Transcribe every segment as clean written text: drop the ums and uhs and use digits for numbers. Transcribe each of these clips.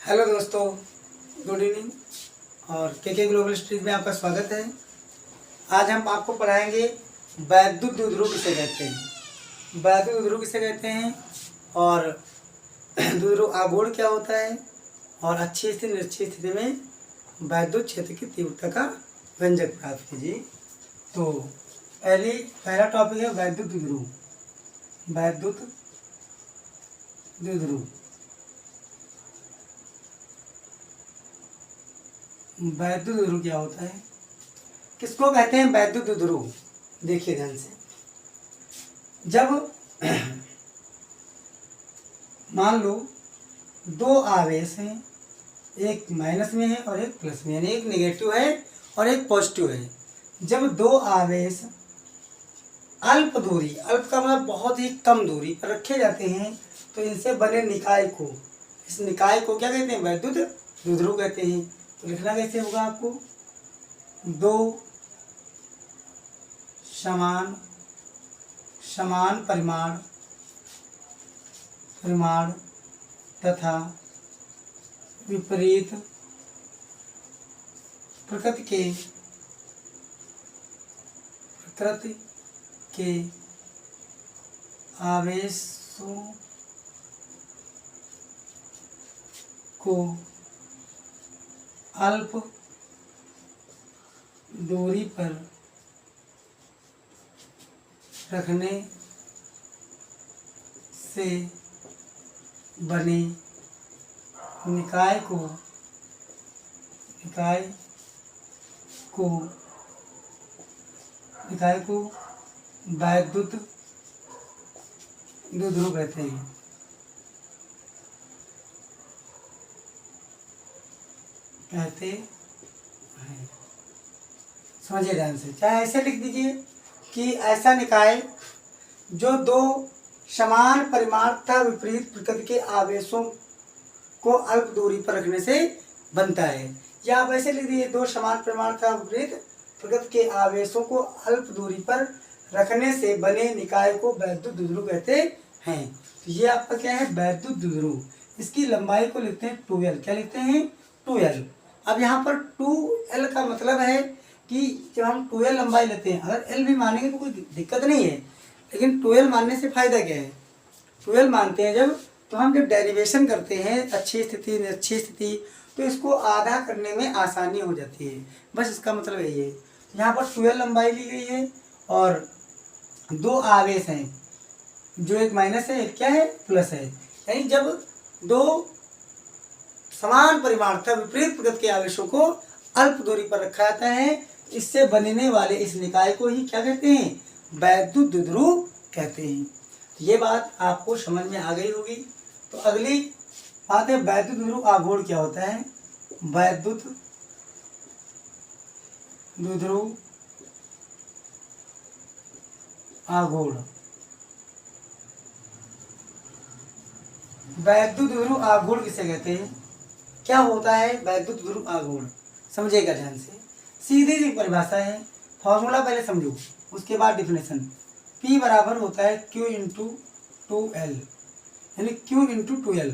Hello दोस्तों, good evening. और के ग्लोबल स्ट्रीट में आपका स्वागत है। आज हम आपको पढ़ाएंगे वैद्युत द्विध्रुव किसे कहते हैं, वैद्युत द्विध्रुव किसे कहते हैं और द्विध्रुव आघूर्ण क्या होता है और अच्छी स्थिति निश्चित स्थिति में वैद्युत क्षेत्र की तीव्रता का व्यंजक प्राप्त कीजिए। तो पहला टॉपिक है वैद्युत द्विध्रुव। वैद्युत द्विध्रुव वैद्युत द्विध्रुव क्या होता है, किसको कहते हैं वैद्युत द्विध्रुव? देखिए ध्यान से, जब मान लो दो आवेश हैं, एक माइनस में है और एक प्लस में, यानी एक नेगेटिव है और एक पॉजिटिव है। जब दो आवेश अल्प दूरी, अल्प का मतलब बहुत ही कम दूरी पर रखे जाते हैं तो इनसे बने निकाय को, इस निकाय को क्या कहते हैं? वैद्युत द्विध्रुव कहते हैं। तो लिखना कैसे होगा आपको? दो समान परिमाण तथा विपरीत प्रकृति के आवेशों को अल्प दूरी पर रखने से बने निकाय को वैद्युत द्विध्रुव कहते हैं। समझिए ध्यान से, चाहे ऐसे लिख दीजिए कि ऐसा निकाय जो दो समान परिमाण तथा विपरीत प्रकृति के आवेशों को अल्प दूरी पर रखने से बनता है, या आप ऐसे लिख दीजिए दो समान परिमाण तथा विपरीत प्रकृति के आवेशों को अल्प दूरी पर रखने से बने निकाय को वैद्युत द्विध्रुव कहते हैं। तो ये आपका क्या है? वैद्युत द्विध्रुव। इसकी लंबाई को लिखते हैं 2L। क्या लिखते हैं? 2L। अब यहाँ पर 2L का मतलब है कि जब हम 2L लंबाई लेते हैं, अगर L भी मानेंगे तो कोई दिक्कत नहीं है, लेकिन 2L मानने से फायदा क्या है? 2L मानते हैं तो हम जब डेरिवेशन करते हैं अच्छी स्थिति निश्चित स्थिति, तो इसको आधा करने में आसानी हो जाती है। बस इसका मतलब यही है। यहाँ पर 2L लंबाई ली गई है और दो आवेश हैं, जो एक माइनस है एक क्या है? प्लस है। यानी जब दो समान परिमाण तथा विपरीत प्रकृति के आवेशों को अल्प दूरी पर रखा जाता है, इससे बनने वाले इस निकाय को ही क्या कहते हैं? वैद्युत द्विध्रुव कहते हैं। ये बात आपको समझ में आ गई होगी। तो अगली बात है वैद्युत द्विध्रुव आघूर्ण क्या होता है। वैद्युत द्विध्रुव आघूर्ण, वैद्युत द्विध्रुव आघूर्ण किसे कहते हैं? क्या होता है वैद्युत द्विध्रुव आघूर्ण? समझिएगा ध्यान से। सीधी सी परिभाषा है, फॉर्मूला पहले समझो उसके बाद डिफिनेशन। P बराबर होता है Q इंटू 2L, यानी Q इंटू 2L।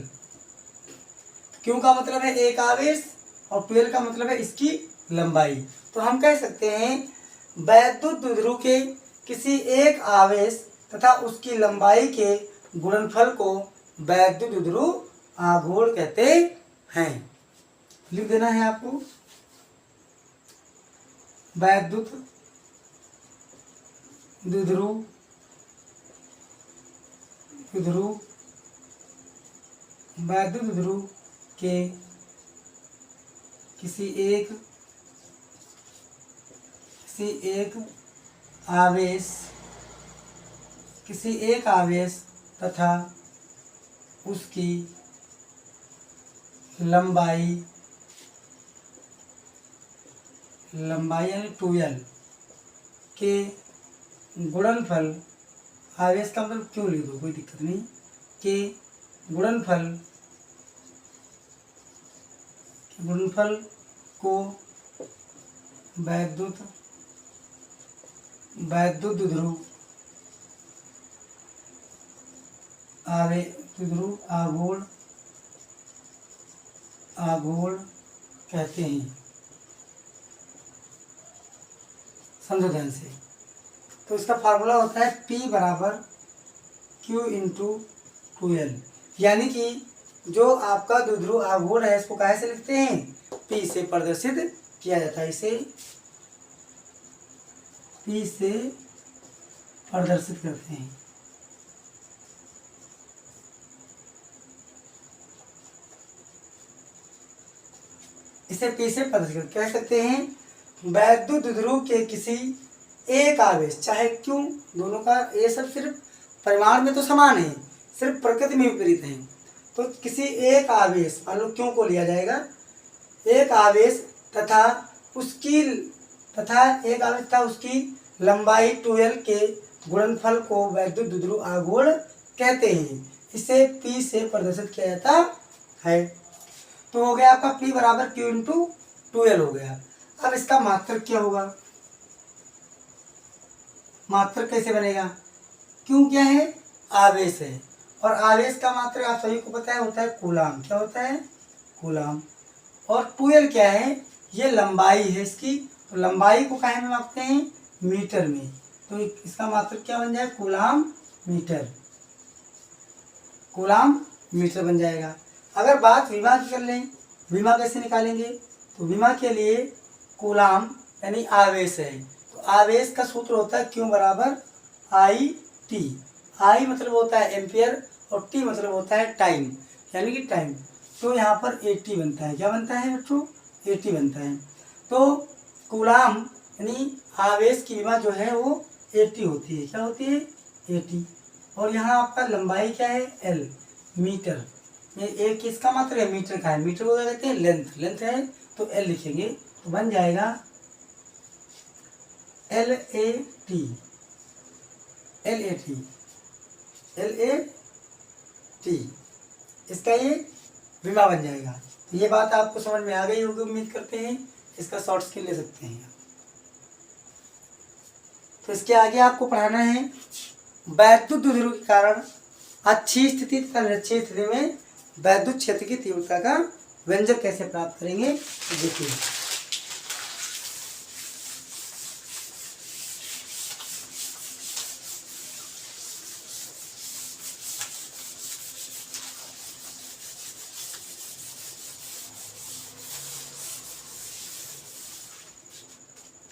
Q का मतलब है एक आवेश और 2L का मतलब है इसकी लंबाई। तो हम कह सकते हैं वैद्युत द्विध्रुव के किसी एक आवेश तथा उसकी लंबाई के गुणनफल को वैद्युत द्विध्रुव आघूर्ण कहते हैं। लिख देना है आपको, वैद्युत द्विध्रुव वैद्युत द्विध्रुव के किसी एक आवेश तथा उसकी लंबाई यानी 2L के गुणनफल, आवेश का मतलब क्यों लिख दो कोई दिक्कत नहीं, के गुणनफल को वैद्युत द्विध्रुव आघूर्ण आघूर्ण कहते हैं। समझो ध्यान से। तो इसका फार्मूला होता है P बराबर Q इंटू 2L, यानी कि जो आपका द्विध्रुव आघूर्ण है इसको काहे से लिखते हैं, P से प्रदर्शित किया जाता है। इसे P से प्रदर्शित करते हैं। इसे P से प्रदर्शित कह सकते हैं। वैद्युत द्विध्रुव के किसी एक आवेश, चाहे क्यों, दोनों का ये सब सिर्फ परिमाण में तो समान है, सिर्फ प्रकृति में विपरीत है। तो किसी एक आवेश, मान लो क्यों को लिया जाएगा, एक आवेश तथा उसकी लंबाई 2L के गुणनफल को वैद्युत द्विध्रुव आघूर्ण कहते हैं। इसे P से प्रदर्शित किया जाता है। तो हो गया आपका P बराबर Q इंटू 2L हो गया। अब इसका मात्रक क्या होगा, मात्रक कैसे बनेगा, क्यों क्या है, आवेश है, और आवेश का मात्रक आप सभी को पता है होता है कूलाम। क्या होता है, कूलाम। और 2L क्या है, ये लंबाई है इसकी, तो लंबाई को काहे में मापते हैं, मीटर में। तो इसका मात्रक क्या बन जाएगा, कूलाम मीटर, कूलाम मीटर बन जाएगा। अगर बात विमा की कर लें, विमा कैसे निकालेंगे, तो विमा के लिए कूलाम यानी आवेश है, तो आवेश का सूत्र होता है Q बराबर I/T। I मतलब होता है एम्पियर और T मतलब होता है टाइम, यानी कि टाइम। तो यहाँ पर 80 बनता है। क्या बनता है बच्चों, 80 बनता है। तो कूलाम यानी आवेश की विमा जो है वो 80 होती है। क्या होती है, 80। और यहाँ आपका लंबाई क्या है, L, मीटर। ये एक किसका मात्रक है, मीटर का है। मीटर को क्या कहते हैं, लेंथ, लेंथ है तो L लिखेंगे, तो बन जाएगा LAT, LAT, LAT। इसका ये विमा बन जाएगा। तो ये बात आपको समझ में आ गई होगी, उम्मीद करते हैं। इसका शॉर्ट स्किल ले सकते हैं। तो इसके आगे आपको पढ़ाना है वैद्युत द्विध्रुव के कारण अच्छी स्थिति तथा निरक्षीय स्थिति में वैद्युत क्षेत्र की तीव्रता का व्यंजक कैसे प्राप्त करेंगे, तो देखिए।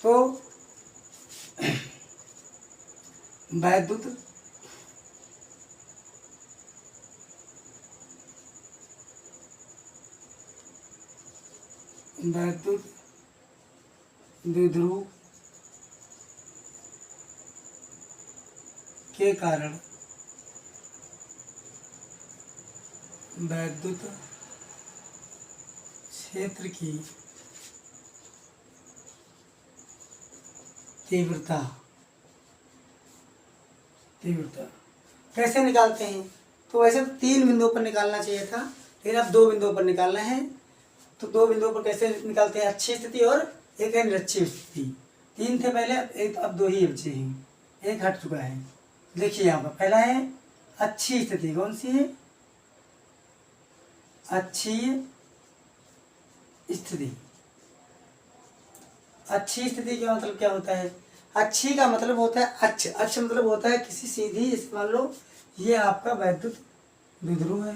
तो वैद्युत द्विध्रुव के कारण वैद्युत क्षेत्र की तीव्रता कैसे निकालते हैं, तो वैसे 3 बिंदुओं पर निकालना चाहिए था, लेकिन अब 2 बिंदुओं पर निकालना है। तो 2 बिंदुओं पर कैसे निकालते हैं, अच्छी स्थिति और एक है निरक्षीय स्थिति। 3 थे पहले, अब 2 ही बचे हैं, एक हट चुका है। देखिए यहाँ पर पहला है अच्छी स्थिति, कौन सी है, अच्छी स्थिति। अच्छी स्थिति का मतलब क्या होता है, अच्छी का मतलब होता है अच्छ, अच्छ मतलब होता है किसी सीधी, जैसे मान लो ये आपका वैद्युत द्विध्रुव है,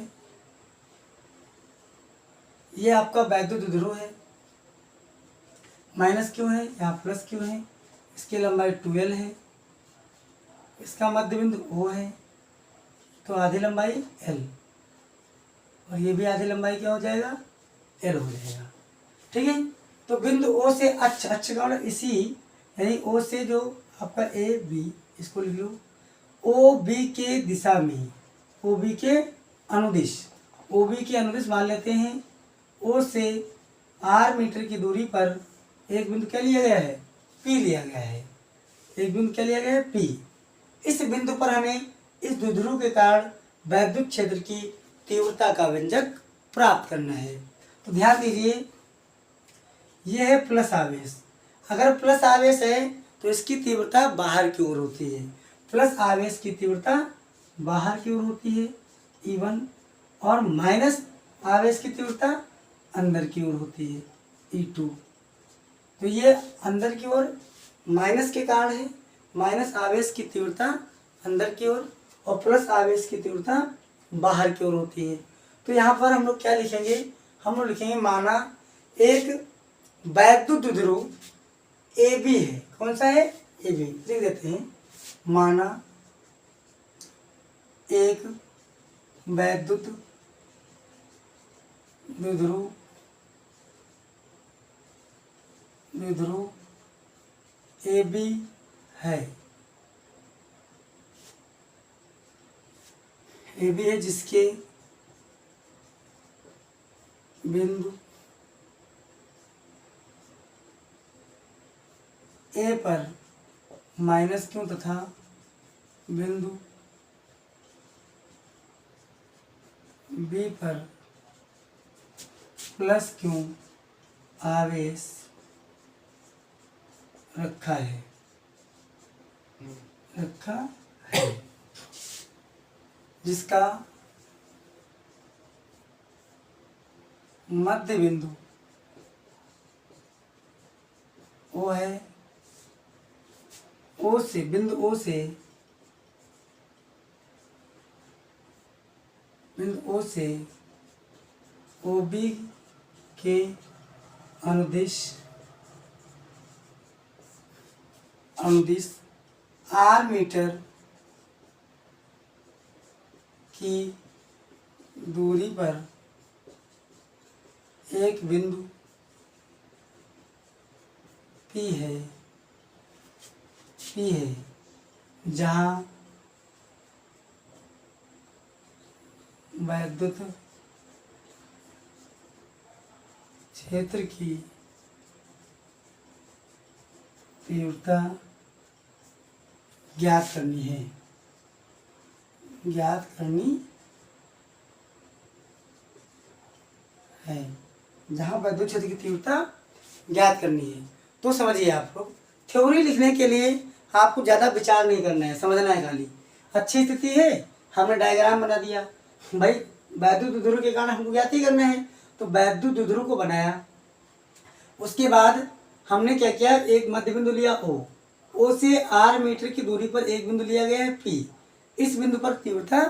ये आपका वैद्युत द्विध्रुव है, माइनस क्यों है, यहाँ प्लस क्यों है, इसकी लंबाई 2L है, इसका मध्य बिंदु O है, तो आधी लंबाई L, और ये भी आधी लंबाई क्या हो जाएगा, L हो जाएगा। ठीक है। तो बिंदु O से अच्छ, अच्छ का मतलब इसी, यानी O से जो आपका AB, इसको लिख लो, OB के दिशा में, OB के अनुदिश, OB के अनुदिश मान लेते हैं। O से R मीटर की दूरी पर एक बिंदु क्या लिया गया है, P लिया गया है। एक बिंदु क्या लिया गया है, P। इस बिंदु पर हमें इस द्विध्रुव के कारण वैद्युत क्षेत्र की तीव्रता का व्यंजक प्राप्त करना है। तो ध्यान दीजिए, यह है प्लस आवेश। अगर प्लस आवेश है तो इसकी तीव्रता बाहर की ओर होती है, प्लस आवेश की तीव्रता बाहर की ओर होती है E1, और माइनस आवेश की तीव्रता अंदर की ओर होती है E2। तो ये अंदर की ओर माइनस के कारण है, माइनस आवेश की तीव्रता अंदर की ओर और प्लस आवेश की तीव्रता बाहर की ओर होती है। तो यहाँ पर हम लोग क्या लिखेंगे, हम लोग लिखेंगे माना एक वैद्युत द्विध्रुव AB है। कौन सा है? AB। लिख देते हैं माना एक वैद्युत द्विध्रुव AB है, AB है जिसके बिंदु A पर माइनस क्यों तथा बिंदु B पर प्लस क्यों आवेश रखा है जिसका मध्य बिंदु O है, बिंदु O से OB के अनुदिश R मीटर की दूरी पर एक बिंदु P है जहाँ वैद्युत क्षेत्र की तीव्रता ज्ञात करनी है, जहाँ वैद्युत क्षेत्र की तीव्रता ज्ञात करनी है। तो समझिए आप लोग, थ्योरी लिखने के लिए आपको ज़्यादा विचार नहीं करना है, समझना है खाली। अच्छी स्थिति है, हमने डायग्राम बना दिया, भाई वैद्युत द्विध्रुव के कारण हमको ज्ञात ही करना है, तो वैद्युत द्विध्रुव को बनाया। उसके बाद हमने क्या किया, एक मध्य बिंदु लिया O से R मीटर की दूरी पर एक बिंदु लिया गया है P। इस बिंदु पर तीव्रता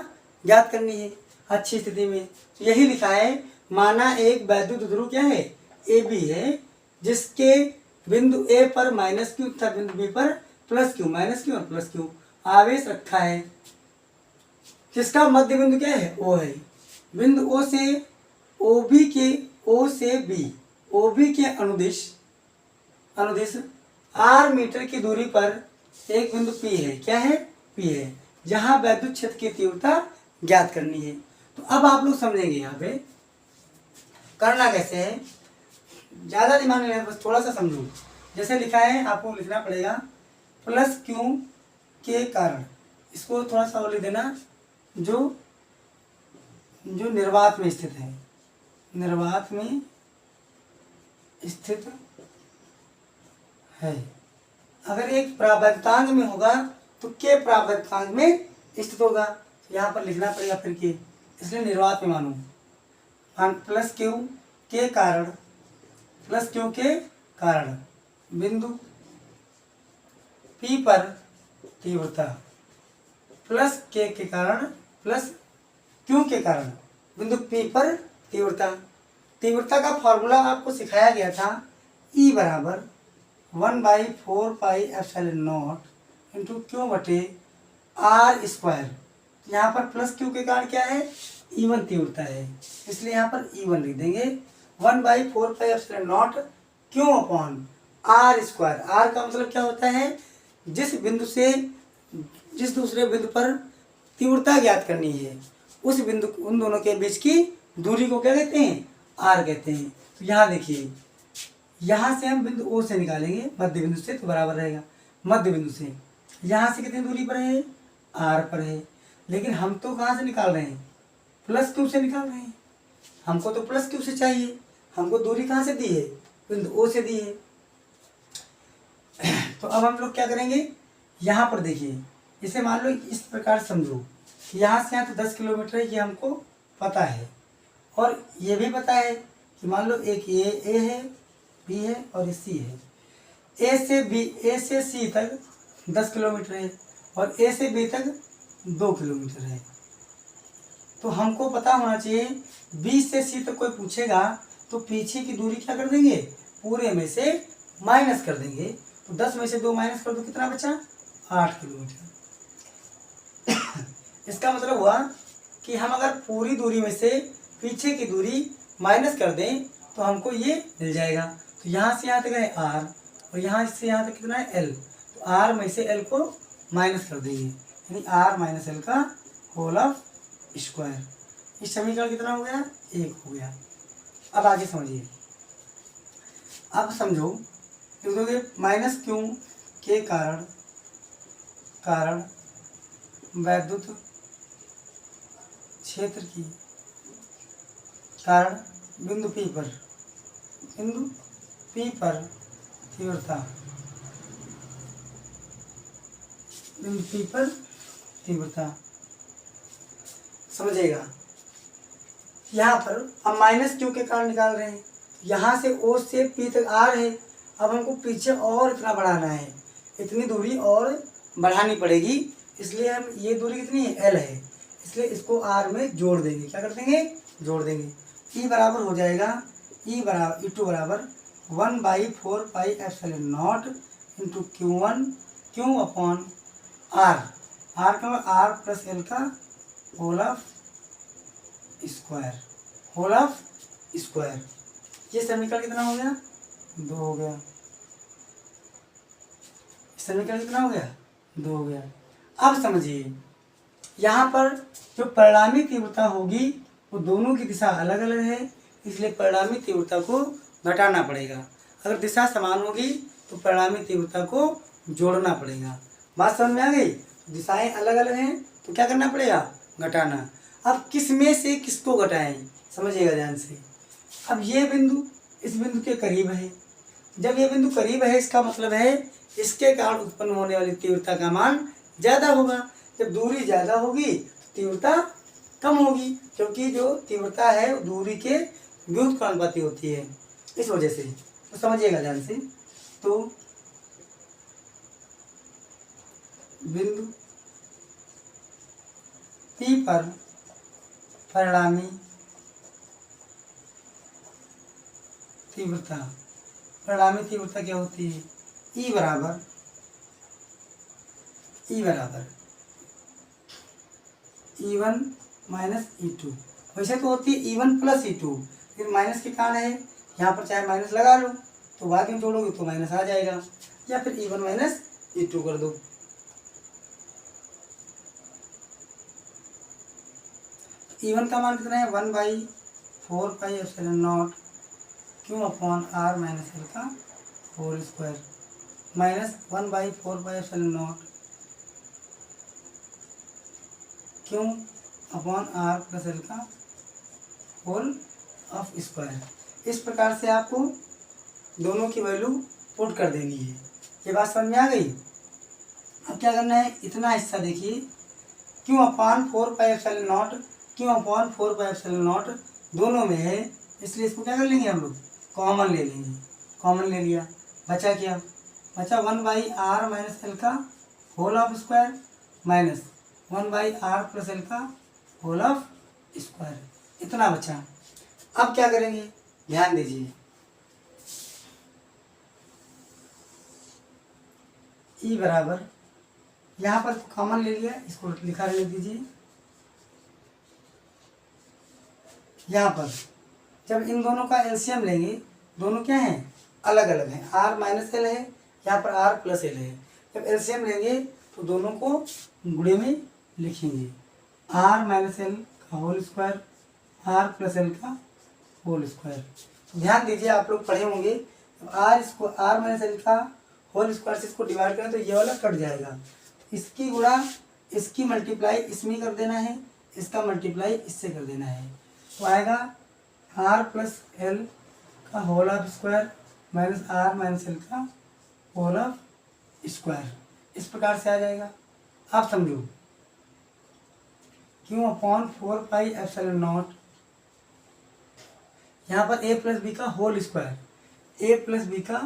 ज्ञात करनी है अच्छी स्थिति में। तो यही लिखा है, माना एक वैद्युत द्विध्रुव क्या है, AB है, जिसके बिंदु A पर माइनस क्यू तथा बिंदु B पर प्लस क्यू, माइनस क्यू और प्लस क्यू आवेश रखा है, जिसका मध्य बिंदु क्या है, O है। बिंदु O के अनुदिश R मीटर की दूरी पर एक बिंदु P है, क्या है, P है, जहाँ वैद्युत क्षेत्र की तीव्रता ज्ञात करनी है। तो अब आप लोग समझेंगे यहाँ पे करना कैसे है, ज़्यादा दिमाग नहीं है, बस थोड़ा सा समझो। जैसे लिखा है, आपको लिखना पड़ेगा प्लस क्यू के कारण, इसको थोड़ा सा और लिख देना, जो निर्वात में स्थित है, निर्वात में स्थित है। अगर एक प्रावर्तांक में होगा तो के प्रावर्तांक में स्थित होगा, तो यहाँ पर लिखना पड़ेगा फिर के, इसलिए निर्वात में मानो प्लस क्यू के कारण बिंदु P पर तीव्रता प्लस के कारण प्लस क्यू के कारण बिंदु P पर तीव्रता का फॉर्मूला आपको सिखाया गया था, E बराबर 1/4 pi epsilon not into Q बटे R स्क्वायर। यहाँ पर प्लस क्यू के कारण क्या है, E1 तीव्रता है, इसलिए यहाँ पर E1 लिख देंगे 1/4 pi epsilon not Q upon R square. R का मतलब क्या होता है, जिस बिंदु से जिस दूसरे बिंदु पर तीव्रता ज्ञात करनी है, उस बिंदु, उन दोनों के बीच की दूरी को क्या कहते हैं, R कहते हैं। तो यहाँ देखिए, यहाँ से हम बिंदु O से निकालेंगे मध्य बिंदु से, तो बराबर रहेगा मध्य बिंदु से, यहाँ से कितनी दूरी पर है, R पर है, लेकिन हम तो कहाँ से निकाल रहे हैं, प्लस क्यू से निकाल रहे हैं, हमको तो प्लस क्यू से चाहिए, हमको दूरी कहाँ से दी है, बिंदु O से दी है। तो अब हम लोग क्या करेंगे, यहाँ पर देखिए, इसे मान लो इस प्रकार समझो, यहाँ से यहाँ तो 10 किलोमीटर है, ये हमको पता है, और ये भी पता है कि मान लो एक ये ए है, बी है और ये सी है। ए से सी तक 10 किलोमीटर है और ए से बी तक 2 किलोमीटर है। तो हमको पता होना चाहिए बी से सी तक कोई पूछेगा तो पीछे की दूरी क्या कर देंगे, पूरे में से माइनस कर देंगे। तो 10 में से 2 माइनस कर दो, कितना बचा, 8 किलोमीटर। इसका मतलब हुआ कि हम अगर पूरी दूरी में से पीछे की दूरी माइनस कर दें तो हमको ये मिल जाएगा। तो यहाँ से यहाँ तक है r और यहाँ से यहाँ तक कितना है l। तो r में से l को माइनस कर देंगे, यानी r माइनस l का होल ऑफ स्क्वायर। इस समीकरण कितना हो गया, 1 हो गया। अब आगे समझिए, अब समझो लिखोगे माइनस क्यू के कारण वैद्युत क्षेत्र की कारण बिंदु P पर तीव्रता, बिंदु P पर तीव्रता। समझिएगा, यहाँ पर हम माइनस क्यू के कारण निकाल रहे हैं। यहाँ से O से P तक R है, अब हमको पीछे और इतना बढ़ाना है, इतनी दूरी और बढ़ानी पड़ेगी। इसलिए हम ये दूरी कितनी है, L है, इसलिए इसको R में जोड़ देंगे। क्या कर देंगे, जोड़ देंगे। E बराबर हो जाएगा, E2 बराबर 1/4 pi epsilon not into Q1 Q upon R। R का R प्लस L का होल ऑफ स्क्वायर। ये समीकरण कितना हो गया, 2 हो गया। समीकरण कितना हो गया, 2 हो गया। अब समझिए, यहाँ पर जो परिणामी तीव्रता होगी वो दोनों की दिशा अलग अलग है, इसलिए परिणामी तीव्रता को घटाना पड़ेगा। अगर दिशा समान होगी तो परिणामी तीव्रता को जोड़ना पड़ेगा। बात समझ में आ गई। दिशाएं अलग अलग हैं तो क्या करना पड़ेगा, घटाना। अब किस में से किसको घटाएं, समझिएगा ध्यान से। अब ये बिंदु इस बिंदु के करीब है, जब ये बिंदु करीब है इसका मतलब है इसके कारण उत्पन्न होने वाली तीव्रता का मान ज़्यादा होगा। जब दूरी ज़्यादा होगी तो तीव्रता कम होगी, क्योंकि जो तीव्रता है वो दूरी के विरुद्ध के अनुपाती होती है, इस वजह से। तो समझिएगा ध्यान से। तो बिंदु P पर परिणामी तीव्रता क्या होती है, E बराबर E1 माइनस E2। वैसे तो होती है E1 प्लस E2, फिर माइनस के कारण है, यहाँ पर चाहे माइनस लगा लो तो बाद में जोड़ोगे तो माइनस आ जाएगा, या फिर E1 माइनस E2 कर दो। E1 का मान कितना है, 1/4 pi epsilon naught Q upon R minus L का whole square, minus 1/4 pi epsilon naught Q upon R plus L का होल ऑफ स्क्वायर। इस प्रकार से आपको दोनों की वैल्यू पुट कर देनी है। ये बात समझ में आ गई। अब क्या करना है, इतना हिस्सा देखिए, Q upon 4 pi epsilon not दोनों में है, इसलिए इसको क्या कर लेंगे हम लोग, कॉमन ले लेंगे। कॉमन ले लिया, बचा क्या, बचा 1/r माइनस एल का whole of square minus 1/r plus L का होल ऑफ स्क्वायर, इतना बचा। अब क्या करेंगे, ध्यान दीजिए, E बराबर, यहाँ पर कॉमन ले लिया, इसको लिखा ले दीजिए। यहाँ पर जब इन दोनों का एलसीएम लेंगे, दोनों क्या हैं, अलग अलग हैं, R माइनस एल है, यहाँ पर R प्लस एल है। जब एलसीएम लेंगे तो दोनों को गुणे में लिखेंगे, R माइनस एल का whole square, R plus L का होल स्क्वायर। तो ध्यान दीजिए, आप लोग पढ़े होंगे, R माइनस एल का होल स्क्वायर से इसको डिवाइड करें तो ये वाला कट जाएगा, इसकी गुणा इसकी मल्टीप्लाई इसमें कर देना है, इसका मल्टीप्लाई इससे कर देना है, तो आएगा R प्लस एल का whole of square minus R minus L का होल ऑफ स्क्वायर। इस प्रकार से आ जाएगा। आप समझो, Q upon 4 pi epsilon naught, यहाँ पर a प्लस बी का whole square, a plus b का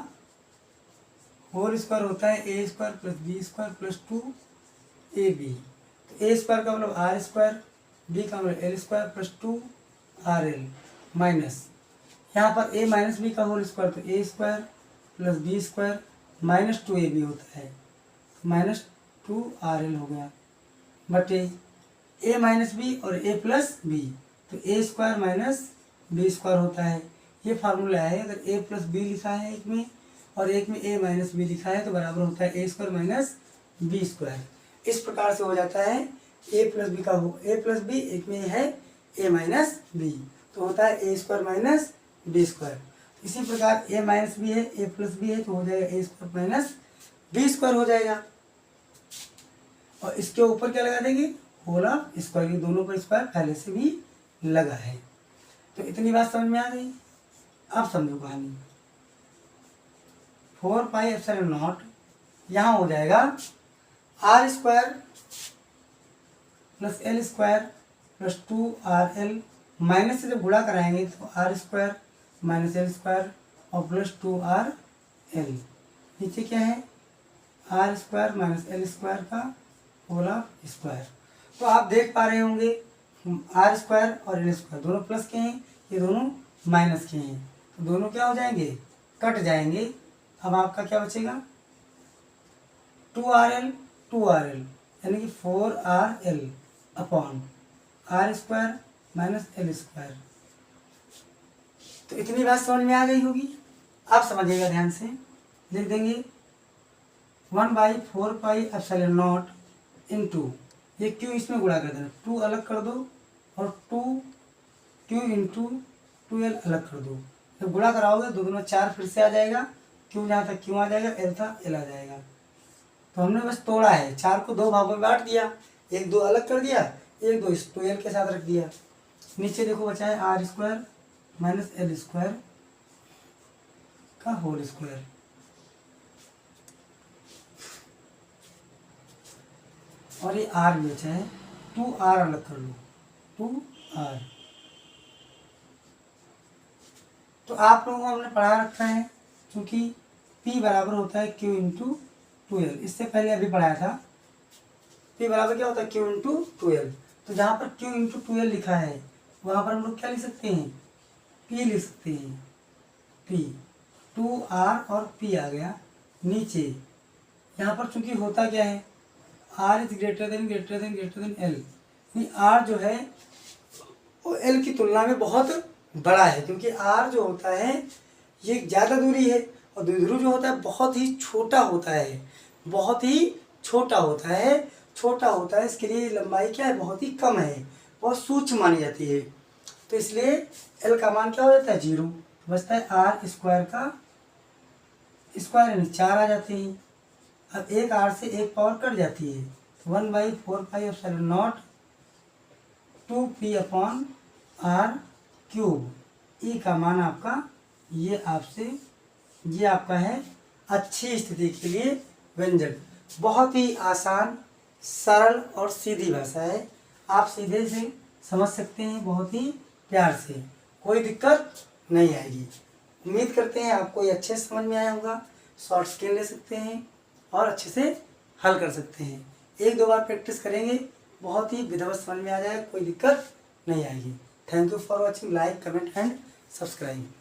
होल स्क्वायर होता है a square plus b square plus 2ab। तो ए स्क्वायर का मतलब आर स्क्वायर, बी का मतलब L square plus 2rl minus यहाँ पर a माइनस बी का होल स्क्वायर, तो a square plus b square minus 2ab होता है, माइनस 2rl हो गया बटे a माइनस बी और a प्लस बी, तो a square minus b square होता है। ये फार्मूला है, अगर a प्लस बी लिखा है एक में और एक में a माइनस बी लिखा है तो बराबर होता है a square minus b square. इस प्रकार से हो जाता है a प्लस बी का a प्लस बी, एक में है a माइनस बी, तो होता है a square minus b square. इसी प्रकार a माइनस बी है, a प्लस बी है, तो हो जाएगा ए स्क्वायर माइनस बी स्क्वायर हो जाएगा। और इसके ऊपर क्या लगा देंगे, होल ऑफ स्क्वायर, ये दोनों पर स्क्वायर पहले से भी लगा है। तो इतनी बात समझ में आ गई। अब समझो कहानी। 4 पाई एप्सिलॉन नॉट यहाँ हो जाएगा R square plus L square plus 2rl, minus से जब गुणा कराएंगे तो R square minus L square और प्लस 2rl। नीचे क्या है, R square minus L square का होल ऑफ स्क्वायर। तो आप देख पा रहे होंगे आर स्क्वायर और एल स्क्वायर दोनों प्लस के हैं, ये दोनों माइनस के हैं, तो दोनों क्या हो जाएंगे, कट जाएंगे। अब आपका क्या बचेगा, 2rl यानी कि 4rl upon R square minus L square. तो इतनी बात समझ में आ गई होगी। आप समझिएगा ध्यान से, लिख देंगे 1/4 पाई एप्सिलॉन नॉट इंटू, ये क्यू इसमें गुणा कर देना, 2 अलग कर दो और 2q इंटू 2l अलग कर दो। जब गुणा कराओगे दो दोनों 4 फिर से आ जाएगा, क्यू जहाँ तक क्यू आ जाएगा, एल था एल आ जाएगा। तो हमने बस तोड़ा है, 4 को 2 भागों में बांट दिया, 1 2 अलग कर दिया, 1 2 इस 2l के साथ रख दिया। नीचे देखो बचा है R square minus L square का होल स्क्वायर। और ये आर भी बचा है, 2r अलग कर लो, 2r। तो आप लोगों को हमने पढ़ा रखा है, क्योंकि P बराबर होता है Q इंटू 2l, इससे पहले अभी पढ़ाया था। P बराबर क्या होता है, Q इंटू 2l। तो जहाँ पर Q इंटू 2l लिखा है वहाँ पर हम लोग क्या लिख सकते हैं, P लिख सकते हैं, P 2r और P आ गया नीचे। यहाँ पर चूंकि होता क्या है, R is greater than L, यानी R जो है वो L की तुलना में बहुत बड़ा है, क्योंकि R जो होता है ये ज़्यादा दूरी है और द्विध्रुव जो होता है बहुत ही छोटा होता है, बहुत ही छोटा होता है, इसके लिए लंबाई क्या है, बहुत ही कम है, बहुत सूक्ष्म मानी जाती है। तो इसलिए L का मान क्या हो जाता है, 0, बचता है आर स्क्वायर का स्क्वायर, यानी 4 आ जाते हैं। अब एक आर से एक पावर कट जाती है, 1/4 pi epsilon naught 2p upon r cube. E का मान आपका ये आपका है अच्छी स्थिति के लिए व्यंजक। बहुत ही आसान, सरल और सीधी भाषा है, आप सीधे से समझ सकते हैं, बहुत ही प्यार से, कोई दिक्कत नहीं आएगी। उम्मीद करते हैं आपको ये अच्छे से समझ में आया होगा। शॉर्ट स्केल ले सकते हैं और अच्छे से हल कर सकते हैं। 1-2 बार प्रैक्टिस करेंगे, बहुत ही विधिवत समझ में आ जाएगा, कोई दिक्कत नहीं आएगी। Thank you for watching, like comment and subscribe.